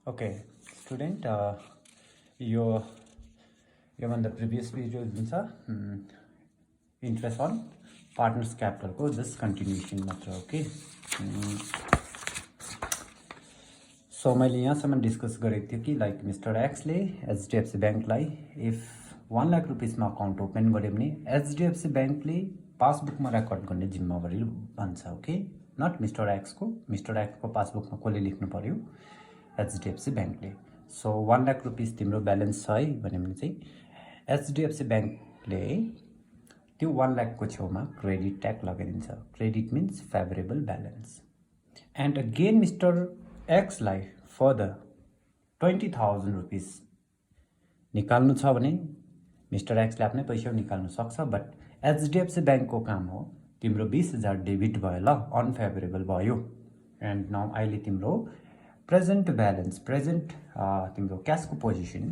Okay, student, योभन्दा previous video जुन छ इन्ट्रेस्ट अन पार्टनर्स क्यापिटलको जस्ट कन्टिन्युसन मात्र हो कि सो मैले यहाँसम्म डिस्कस गरेको थिएँ कि लाइक मिस्टर एक्सले एचडिएफसी ब्याङ्कलाई इफ 1 लाख रुपिसमा अकाउन्ट ओपन गर्यो भने एचडिएफसी ब्याङ्कले पासबुकमा रेकर्ड गर्ने जिम्मेवारी भन्छ ओके नट मिस्टर एक्सको पासबुकमा कसले लेख्नु पर्यो एचडिएफसी ब्याङ्कले सो 1 लाख रुपिस तिम्रो ब्यालेन्स छ है भने चाहिँ एचडिएफसी ब्याङ्कले त्यो 1 लाखको छेउमा क्रेडिट ट्याग लगाइदिन्छ credit means favourable balance and again mister एक्सलाई फर्दर 20,000 रुपिस निकाल्नु छ भने मिस्टर एक्सले आफ्नै पैसा निकाल्नु सक्छ बट एचडिएफसी ब्याङ्कको काम हो तिम्रो 20,000 डेबिट भयो ल अनफेभरेबल भयो एन्ड नाउ अहिले तिम्रो प्रेजेन्ट ब्यालेन्स तिम्रो क्यासको पोजिसन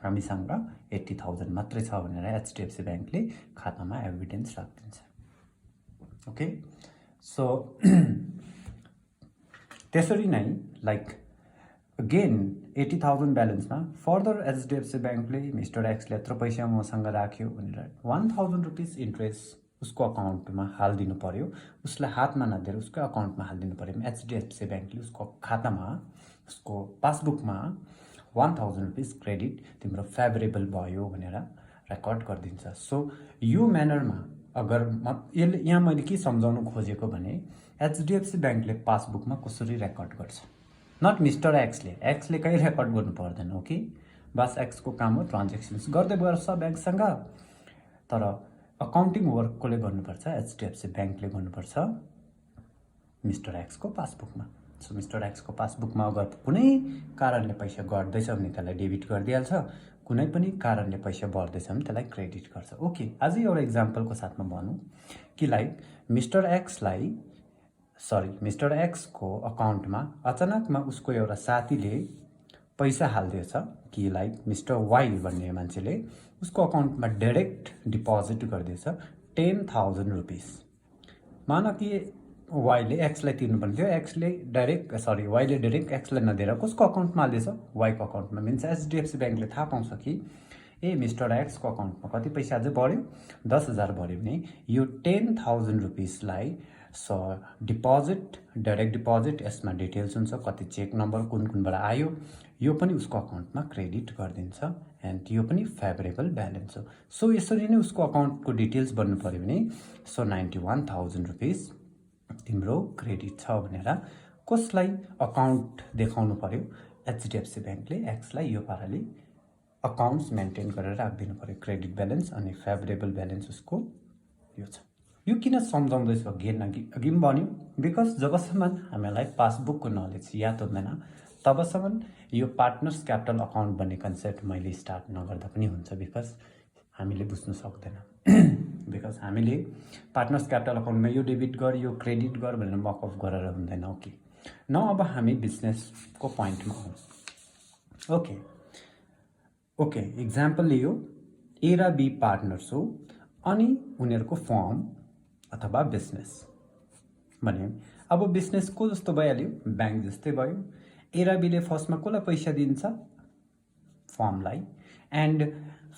हामीसँग 80,000 मात्रै छ भनेर एचडिएफसी ब्याङ्कले खातामा एभिडेन्स राखिदिन्छ ओके सो त्यसरी नै लाइक अगेन 80,000 ब्यालेन्समा फर्दर एचडिएफसी ब्याङ्कले मिस्टर एक्सले यत्रो पैसा मसँग राख्यो भनेर 1,000 रुपिस इन्ट्रेस्ट उसको अकाउन्टमा हालिदिनु पर्यो उसलाई हातमा नदिएर उसको अकाउन्टमा हालिदिनु पर्यो एचडिएफसी ब्याङ्कले उसको खातामा उसको पासबुकमा 1,000 रुपिस क्रेडिट तिम्रो फेभरेबल भयो भनेर रेकर्ड गरिदिन्छ सो यो म्यानरमा अगर यहाँ मैले के सम्झाउनु खोजेको भने एचडिएफसी ब्याङ्कले पासबुकमा कसरी रेकर्ड गर्छ नट मिस्टर एक्सले कहीँ रेकर्ड गर्नु पर्दैन ओके बस एक्सको काम हो ट्रान्जेक्सन्स गर्दै गर्छ ब्याङ्कसँग तर अकाउन्टिङ वर्क कसले गर्नुपर्छ एचडिएफसी ब्याङ्कले गर्नुपर्छ मिस्टर एक्सको पासबुकमा सो मिस्टर एक्सको पासबुकमा अगर कुनै कारणले पैसा घट्दैछ भने त्यसलाई डेबिट गरिदिइहाल्छ कुनै पनि कारणले पैसा बढ्दैछ भने त्यसलाई क्रेडिट गर्छ ओके अझै एउटा इक्जाम्पलको साथमा भनौँ कि लाइक मिस्टर एक्सको अकाउन्टमा अचानकमा उसको एउटा साथीले पैसा हालिदिएछ कि लाइक मिस्टर वाई भन्ने मान्छेले उसको अकाउन्टमा डाइरेक्ट डिपोजिट गरिदिएछ 10,000 रुपिस मान कि वाईले एक्सलाई तिर्नुपर्ने थियो वाईले डाइरेक्ट एक्सलाई नदिएर कसको अकाउन्टमा हाल्दैछ वाईको अकाउन्टमा मिन्स एचडिएफसी ब्याङ्कले थाहा पाउँछ कि ए मिस्टर एक्सको अकाउन्टमा कति पैसा अझै बढ्यो 10,000 बढ्यो भने यो 10,000 रुपिसलाई डाइरेक्ट डिपोजिट यसमा डिटेल्स हुन्छ कति चेक नम्बर कुनबाट आयो यो पनि उसको अकाउन्टमा क्रेडिट गरिदिन्छ एन्ड यो पनि फेभरेबल ब्यालेन्स हो सो यसरी नै उसको अकाउन्टको डिटेल्स बन्नु पर्यो भने सो 91,000 रुपिस तिम्रो क्रेडिट छ भनेर कसलाई अकाउन्ट देखाउनु पर्यो एचडिएफसी ब्याङ्कले एक्सलाई यो पाराले अकाउन्ट्स मेन्टेन गरेर राखिदिनु पर्यो क्रेडिट ब्यालेन्स अनि फेभरेबल ब्यालेन्स उसको यो छ यो किन सम्झाउँदैछु अघि पनि भन्यो बिकज जबसम्म हामीलाई पासबुकको नलेज याद हुँदैन तबसम्म यो पार्टनर्स क्यापिटल अकाउन्ट भन्ने कन्सेप्ट मैले स्टार्ट नगर्दा पनि हुन्छ बिकज हामीले बुझ्नु सक्दैन बिकज हामीले पार्टनर्स क्यापिटल अकाउन्टमा यो डेबिट गर यो क्रेडिट गर भनेर मकअप गरेर हुँदैन ओके न अब हामी बिजनेसको पोइन्टमा हौँ ओके इक्जाम्पल लियो ए र बी पार्टनर्स हो अनि उनीहरूको फर्म अथवा बिजनेस भने अब बिजनेसको जस्तो भइहाल्यो ब्याङ्क जस्तै भयो ए र बीले फर्स्टमा कसलाई पैसा दिन्छ फर्मलाई एन्ड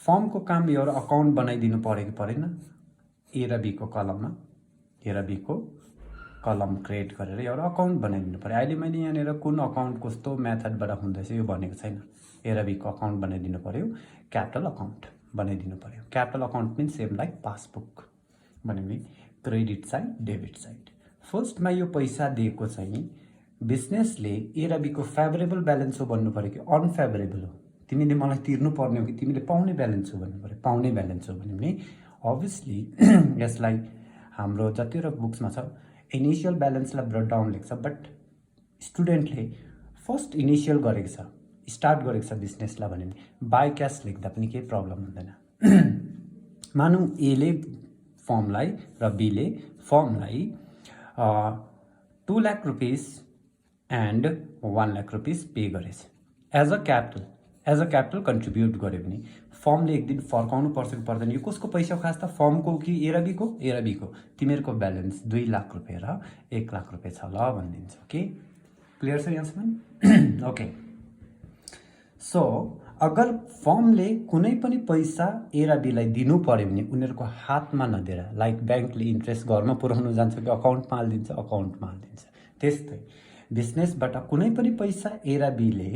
फर्मको काम एउटा अकाउन्ट बनाइदिनु पऱ्यो कि परेन ए र बीको कलम क्रिएट गरेर एउटा अकाउन्ट बनाइदिनु पऱ्यो अहिले मैले यहाँनिर कुन अकाउन्ट कस्तो मेथडबाट हुँदैछ यो भनेको छैन ए र बीको अकाउन्ट बनाइदिनु पऱ्यो क्यापिटल अकाउन्ट बनाइदिनु पऱ्यो capital account means same like passbook भने क्रेडिट साइड डेबिट साइड फर्स्टमा यो पैसा दिएको चाहिँ बिजनेसले ए र बीको फेभरेबल ब्यालेन्स हो भन्नु पऱ्यो कि अनफेभरेबल हो तिमीले मलाई तिर्नु पर्ने हो कि तिमीले पाउने ब्यालेन्स हो भन्नु पऱ्यो पाउने ब्यालेन्स हो भने अभियसली यसलाई हाम्रो जतिवटा बुक्समा छ इनिसियल ब्यालेन्सलाई ब्रेक डाउन लेख्छ बट स्टुडेन्टले फर्स्ट इनिसियल गरेको छ स्टार्ट गरेको छ बिजनेसलाई भने बाई क्यास लेख्दा पनि केही प्रब्लम हुँदैन मानौँ एले फर्मलाई र बीले फर्मलाई 2 lakh rupees and 1 lakh rupees pay गरेछ एज अ क्यापिटल कन्ट्रिब्युट गर्यो भने फर्मले एक दिन फर्काउनु पर्छ कि पर्दैन यो कसको पैसा खास त फर्मको कि ए र बीको तिमीहरूको ब्यालेन्स 2 लाख रुपियाँ र 1 लाख रुपियाँ छ ल भनिदिन्छ ओके क्लियर छ यहाँसम्म ओके सो अगर फर्मले कुनै पनि पैसा ए र बीलाई दिनु पर्यो भने उनीहरूको हातमा नदिएर, लाइक ब्याङ्कले इन्ट्रेस्ट घरमा पुऱ्याउनु जान्छ कि अकाउन्टमा हालिदिन्छ, अकाउन्टमा हालिदिन्छ, त्यस्तै बिजनेसबाट कुनै पनि पैसा ए र बीले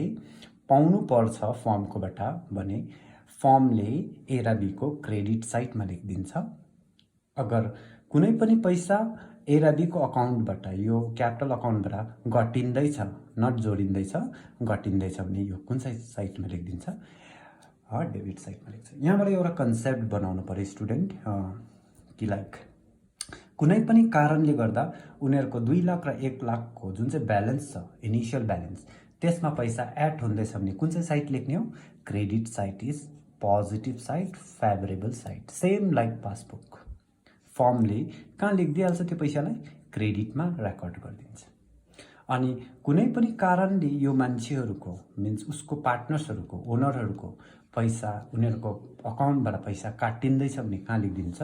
पाउनु पर्छ फर्मकोबाट भने फर्मले ए र बीको क्रेडिट साइडमा लेखिदिन्छ। अगर कुनै पनि पैसा ए र बीको अकाउन्टबाट, यो क्यापिटल अकाउन्टबाट घटिँदैछ, नट जोडिँदैछ, घटिँदैछ भने यो कुन साइडमा लेखिदिन्छ? डेबिट साइडमा लेख्छ। यहाँबाट एउटा कन्सेप्ट बनाउनु पर्यो स्टुडेन्ट, कि लाइक कुनै पनि कारणले गर्दा उनीहरूको 2 लाख र 1 लाखको जुन चाहिँ ब्यालेन्स छ, इनिसियल ब्यालेन्स, त्यसमा पैसा एड हुँदैछ भने कुन चाहिँ साइड लेख्ने हो? Credit side is positive side, favourable side. Same like passbook, फर्मले कहाँ लेखिदिइहाल्छ त्यो पैसालाई? क्रेडिटमा रेकर्ड गरिदिन्छ। अनि कुनै पनि कारणले यो मान्छेहरूको मिन्स उसको पार्टनर्सहरूको, ओनरहरूको पैसा उनीहरूको अकाउन्टबाट पैसा काटिँदैछ भने कहाँ लेखिदिन्छ?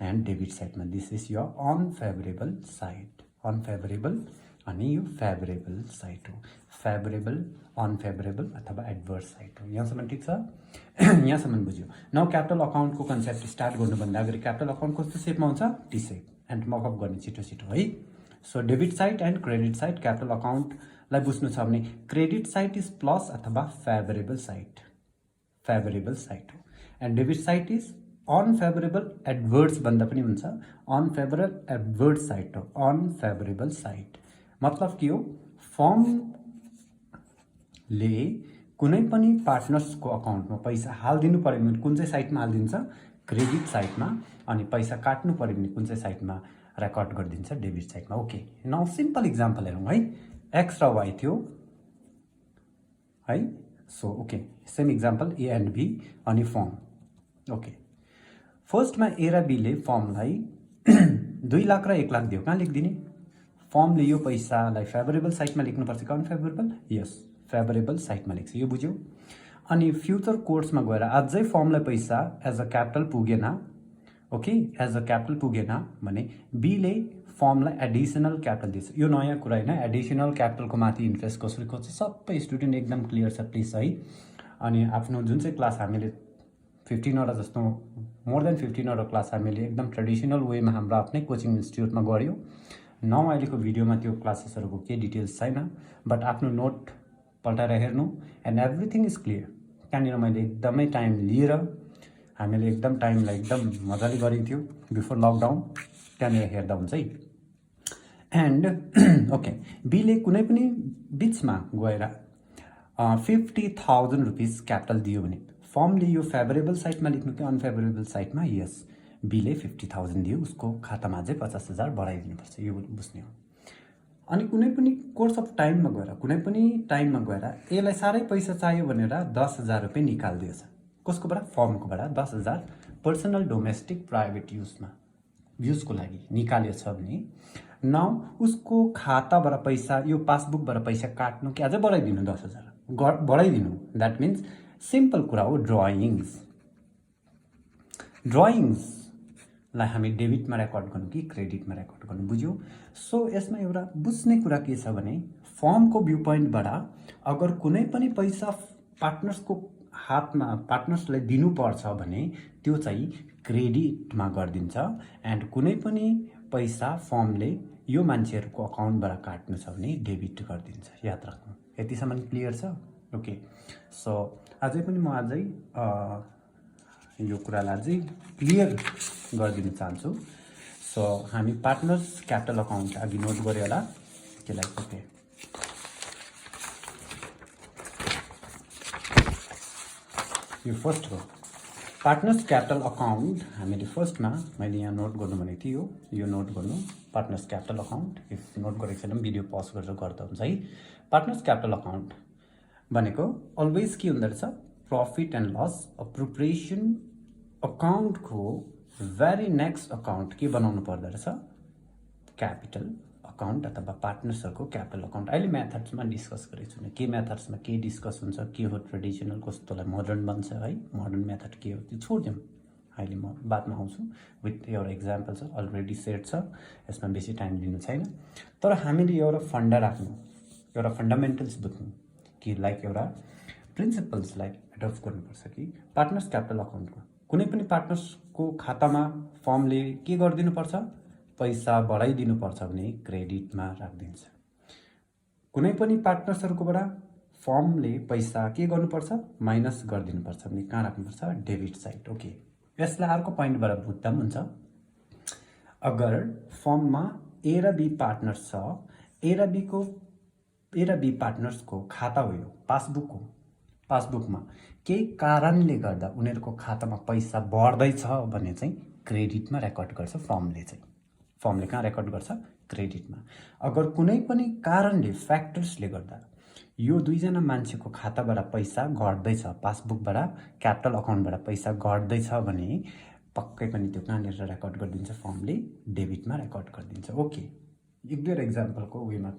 एन्ड डेबिट साइडमा। दिस इज यो अनफेभरेबल साइड, अनफेभरेबल अनि यो फेभरेबल साइड हो। फेभरेबल, अनफेभरेबल अथवा एडभर्स साइड हो। यहाँसम्म ठिक छ? यहाँसम्म बुझ्यो। नाउ क्यापिटल अकाउन्टको कन्सेप्ट स्टार्ट गर्नुभन्दा अगाडि क्यापिटल अकाउन्ट कस्तो सेपमा हुन्छ? T shape. एन्ड मकअप गर्ने छिटो छिटो है। So debit side and credit side, capital अकाउन्टलाई बुझ्नु छ भने क्रेडिट साइड इज प्लस अथवा फेभरेबल साइड, फेभरेबल साइड हो। And debit side is unfavourable, adverse भन्दा पनि हुन्छ, अनफेभरेबल एडभर्स साइड हो, अनफेभरेबल साइड। मतलब के हो? फर्मले कुनै पनि पार्टनर्सको अकाउन्टमा पैसा हालिदिनु पर्यो भने कुन चाहिँ साइडमा हालिदिन्छ? क्रेडिट साइडमा। अनि पैसा काट्नु पर्यो भने कुन चाहिँ साइडमा रेकर्ड गरिदिन्छ? डेबिट साइडमा। ओके, नाउ सिम्पल इक्जाम्पल हेरौँ है। एक्स र वाई थियो है। So okay, same example A and B अनि फर्म। ओके, फर्स्टमा ए र बीले फर्मलाई 2 लाख र 1 लाख दियो, कहाँ लेखिदिने? फर्मले यो पैसालाई फेभरेबल साइडमा लेख्नुपर्छ कि अनफेभरेबल? यस, फेभरेबल साइडमा लेख्छ। यो बुझ्यो? अनि फ्युचर कोर्समा गएर अझै फर्मलाई पैसा एज अ क्यापिटल पुगेन, ओके, एज अ क्यापिटल पुगेन भने बीले फर्मलाई एडिसनल क्यापिटल दिन्छ। यो नयाँ कुरा होइन, एडिसनल क्यापिटलको माथि इन्ट्रेस्ट कसरी खोज्छ सबै स्टुडेन्ट एकदम क्लियर छ प्लिज है। अनि आफ्नो जुन चाहिँ क्लास हामीले 15वटा जस्तो, मोर देन 15वटा क्लास हामीले एकदम ट्रेडिसनल वेमा हाम्रो आफ्नै कोचिङ इन्स्टिट्युटमा गऱ्यौँ। न अहिलेको भिडियोमा त्यो क्लासेसहरूको केही डिटेल्स छैन, बट आफ्नो नोट पल्टाएर हेर्नु एन्ड एभ्रिथिङ इज क्लियर। त्यहाँनिर मैले एकदमै टाइम लिएर हामीले एकदम टाइमलाई एकदम मजाले गरेको थियो बिफोर लकडाउन, त्यहाँनिर हेर्दा हुन्छ है। एन्ड ओके, बीले कुनै पनि बिचमा गएर 50,000 रुपिस क्यापिटल दियो भने फर्मले यो फेभरेबल साइडमा लेख्नु कि अनफेभरेबल साइडमा? यस, बीले 50,000 दियो, उसको खातामा चाहिँ 50,000 बढाइदिनुपर्छ, यो बुझ्ने हो। अनि कुनै पनि कोर्स अफ टाइममा गएर, कुनै पनि टाइममा गएर यसलाई साह्रै पैसा चाहियो भनेर 10,000 रुपियाँ निकालिदिएछ। कसकोबाट? फर्मकोबाट 10,000 पर्सनल डोमेस्टिक प्राइभेट युजको लागि निकालेछ भने नाउ उसको खाताबाट पैसा, यो पासबुकबाट पैसा काट्नु कि अझै बढाइदिनु? 10,000 बढाइदिनु। द्याट मिन्स सिम्पल कुरा हो, ड्रइङ्सलाई हामी डेबिटमा रेकर्ड गर्नु कि क्रेडिटमा रेकर्ड गर्नु? बुझ्यो? सो यसमा एउटा बुझ्ने कुरा के छ भने फर्मको भ्यू पोइन्टबाट अगर कुनै पनि पैसा पार्टनर्सको हातमा, पार्टनर्सलाई दिनुपर्छ भने त्यो चाहिँ क्रेडिटमा गरिदिन्छ। एन्ड कुनै पनि पैसा फर्मले यो मान्छेहरूको अकाउन्टबाट काट्नु छ भने डेबिट गरिदिन्छ। याद राख्नु। यतिसम्म क्लियर छ? ओके, सो अझै पनि म यो कुरालाई अझै क्लियर गरिदिन चाहन्छु। सो हामी पार्टनर्स क्यापिटल अकाउन्ट अघि नोट गऱ्यो होला त्यसलाई। ओके, यो फर्स्ट हो पार्टनर्स क्यापिटल अकाउन्ट। हामीले फर्स्टमा मैले यहाँ नोट गर्नु भनेको थियो, यो नोट गर्नु partners capital account. If note गरेको छैन भिडियो पज गरेर गर्दा हुन्छ है। पार्टनर्स क्यापिटल अकाउन्ट भनेको अलवेज के हुँदो रहेछ? प्रफिट एन्ड लस अप्रोप्रिएसन अकाउन्टको भेरी नेक्स्ट अकाउन्ट के बनाउनु पर्दो रहेछ? क्यापिटल अकाउन्ट अथवा पार्टनर्सहरूको क्यापिटल अकाउन्ट। अहिले म्याथड्समा डिस्कस गरेको छु, के म्याथड्समा के डिस्कस हुन्छ, के हो ट्रेडिसनल, कस्तोलाई मोडर्न बन्छ है, मोडर्न मेथड के हो त्यो छोडिदिउँ, अहिले म बादमा आउँछु। विथ एउटा इक्जाम्पल छ, अलरेडी सेट छ, यसमा बेसी टाइम लिनु छैन। तर हामीले एउटा फन्डा राख्नु, एउटा फन्डामेन्टल्स बुझ्नु कि लाइक एउटा प्रिन्सिपल्सलाई एडप्ट गर्नुपर्छ कि पार्टनर्स क्यापिटल अकाउन्टको कुनै पनि पार्टनर्सको खातामा फर्मले के गरिदिनुपर्छ, पैसा बढाइदिनुपर्छ भने क्रेडिटमा राखिदिन्छ। कुनै पनि पार्टनर्सहरूकोबाट फर्मले पैसा के गर्नुपर्छ, माइनस गरिदिनुपर्छ भने कहाँ राख्नुपर्छ, डेबिट साइड। ओके, यसलाई अर्को पोइन्टबाट बुझ्दा पनि हुन्छ। अगर फर्ममा ए र बी पार्टनर्स छ, ए र बी पार्टनर्सको खाता हो, यो पासबुक हो, पासबुकमा केही कारणले गर्दा उनीहरूको खातामा पैसा बढ्दैछ भने चाहिँ क्रेडिटमा रेकर्ड गर्छ फर्मले। चाहिँ फर्मले कहाँ रेकर्ड गर्छ, क्रेडिटमा। अगर कुनै पनि कारणले, फ्याक्टर्सले गर्दा यो दुईजना मान्छेको खाताबाट पैसा घट्दैछ, पासबुकबाट क्यापिटल अकाउन्टबाट पैसा घट्दैछ भने पक्कै पनि त्यो कहाँनिर रेकर्ड गरिदिन्छ, फर्मले डेबिटमा रेकर्ड गरिदिन्छ। ओके, एक दुईवटा इक्जाम्पलको वेमा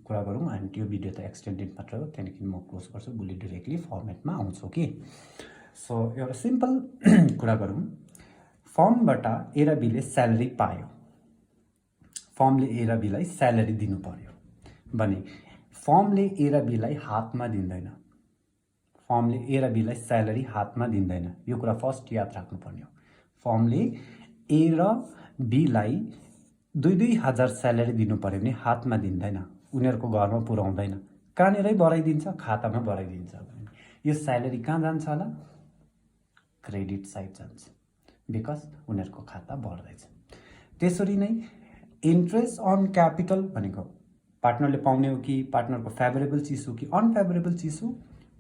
कुरा गरौँ एन्ड त्यो भिडियो त एक्सटेन्डेड मात्र हो, त्यहाँदेखि म क्लोज गर्छु, भोलि डिरेक्टली फर्मेटमा आउँछु। ओके, सो एउटा सिम्पल कुरा गरौँ। फर्मबाट ए र बीले स्यालेरी पायो, फर्मले ए र बीलाई स्यालेरी दिनु पर्यो भने फर्मले ए र बीलाई हातमा दिँदैन, फर्मले ए र बीलाई स्यालेरी हातमा दिँदैन। यो कुरा फर्स्ट याद राख्नुपर्ने हो। फर्मले ए र बीलाई 2,000 स्यालेरी दिनु पर्यो भने हातमा दिँदैन, उनीहरूको घरमा पुर्याउँदैन, कहाँनिरै बढाइदिन्छ, खातामा बढाइदिन्छ। यो स्यालेरी कहाँ जान्छ होला, क्रेडिट साइड जान्छ, बिकज उनीहरूको खाता बढ्दैछ। त्यसरी नै इन्ट्रेस्ट अन क्यापिटल भनेको पार्टनरले पाउने हो कि पार्टनरको फेभरेबल चिज हो कि अनफेभरेबल चिज हो,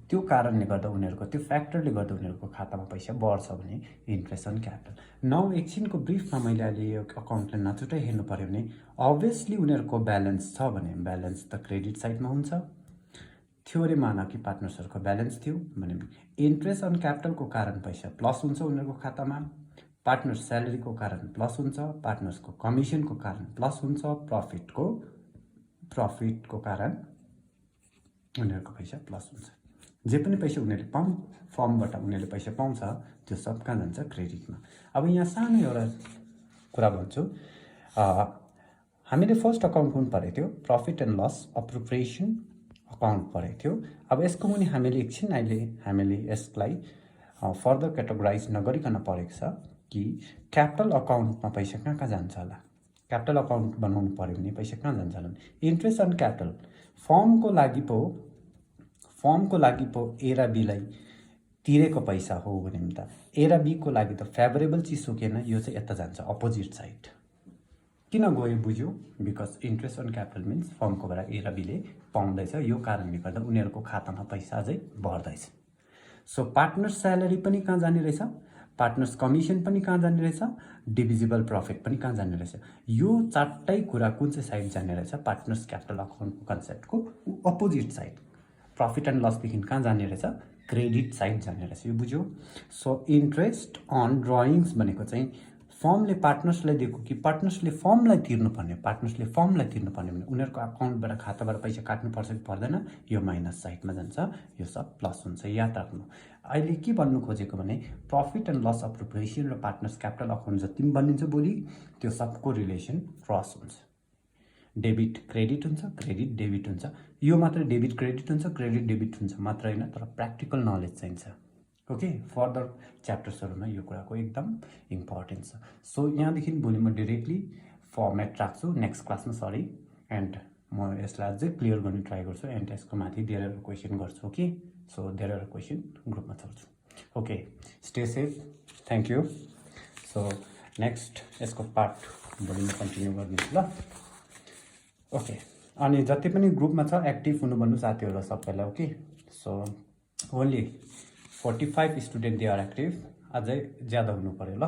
त्यो कारणले गर्दा उनीहरूको, त्यो फ्याक्टरले गर्दा उनीहरूको खातामा पैसा बढ्छ भने इन्ट्रेस्ट अन क्यापिटल। नौ एकछिनको ब्रिफमा मैले अहिले यो अकाउन्टलाई नछुटाइ हेर्नु पर्यो भने अभियसली उनीहरूको ब्यालेन्स छ भने ब्यालेन्स त क्रेडिट साइडमा हुन्छ। थ्योरी माना कि पार्टनर्सहरूको ब्यालेन्स थियो भने इन्ट्रेस्ट अन क्यापिटलको कारण पैसा प्लस हुन्छ उनीहरूको खातामा, पार्टनर्स स्यालेरीको कारण प्लस हुन्छ, पार्टनर्सको कमिसनको कारण प्लस हुन्छ, प्रफिटको कारण उनीहरूको पैसा प्लस हुन्छ। जे पनि पैसा उनीहरूले फर्मबाट उनीहरूले पैसा पाउँछ त्यो सब कहाँ जान्छ, क्रेडिटमा। अब यहाँ सानो एउटा कुरा भन्छु, हामीले फर्स्ट अकाउन्ट कुन पढेको थियो, प्रफिट एन्ड लस अप्रोप्रिएसन अकाउन्ट पढेको थियो। अब यसको मुनि हामीले एकछिन अहिले हामीले यसलाई फर्दर क्याटेगोराइज नगरिकन पढेको छ कि क्यापिटल अकाउन्टमा पैसा कहाँ कहाँ जान्छ होला, क्यापिटल अकाउन्ट बनाउनु पर्यो भने पैसा कहाँ जान्छ होला। इन्ट्रेस्ट अन क्यापिटल फर्मको लागि पो ए र बीलाई तिरेको पैसा हो भने त ए र बीको लागि त फेभरेबल चिज हो किन, यो चाहिँ यता जान्छ अपोजिट साइड। किन गयो बुझ्यो, because interest on capital means फर्मकोबाट ए र बीले पाउँदैछ, यो कारणले गर्दा उनीहरूको खातामा पैसा अझै बढ्दैछ। सो पार्टनर्स स्यालेरी पनि कहाँ जाने रहेछ, पार्टनर्स कमिसन पनि कहाँ जाने रहेछ, डिभिजिबल प्रफिट पनि कहाँ जाने रहेछ। यो चारटै कुरा कुन चाहिँ साइड जाने रहेछ, पार्टनर्स क्यापिटल अकाउन्टको कन्सेप्टको अपोजिट साइड, प्रफिट एन्ड लसदेखि कहाँ जाने रहेछ, क्रेडिट साइड जाने रहेछ। यो बुझ्यो। सो इन्ट्रेस्ट अन ड्रइङ्स भनेको चाहिँ फर्मले पार्टनर्सलाई दिएको कि पार्टनर्सले फर्मलाई तिर्नुपर्ने भने उनीहरूको अकाउन्टबाट खाताबाट पैसा काट्नुपर्छ कि पर्दैन, यो माइनस साइडमा जान्छ, यो सब प्लस हुन्छ। याद राख्नु, अहिले के भन्नु खोजेको भने प्रफिट एन्ड लस अप्रोप्रिएसन र पार्टनर्स क्यापिटल अकाउन्ट जति पनि बनिन्छ भोलि त्यो सबको रिलेसन क्रस हुन्छ। डेबिट क्रेडिट हुन्छ, क्रेडिट डेबिट हुन्छ। यो मात्र डेबिट क्रेडिट हुन्छ, क्रेडिट डेबिट हुन्छ मात्र होइन, तर प्र्याक्टिकल नलेज चाहिन्छ। ओके, फर्दर च्याप्टर्सहरूमा यो कुराको एकदम इम्पोर्टेन्स छ। सो यहाँदेखि भोलि म डिरेक्टली फर्मेट राख्छु नेक्स्ट क्लासमा, एन्ड म यसलाई अझै क्लियर गर्ने ट्राई गर्छु एन्ड यसको माथि धेरै क्वेसन गर्छु। ओके, सो धेरै क्वेसन ग्रुपमा चल्छु। Okay, stay safe, thank you. So next यसको पार्ट भोलि म कन्टिन्यू गरिदिन्छु ल। ओके, अनि जति पनि ग्रुपमा छ एक्टिभ हुनु भन्नु साथीहरू सबैलाई। Okay, so only 45 student they are active, अझै ज्यादा हुनु पर्यो ल।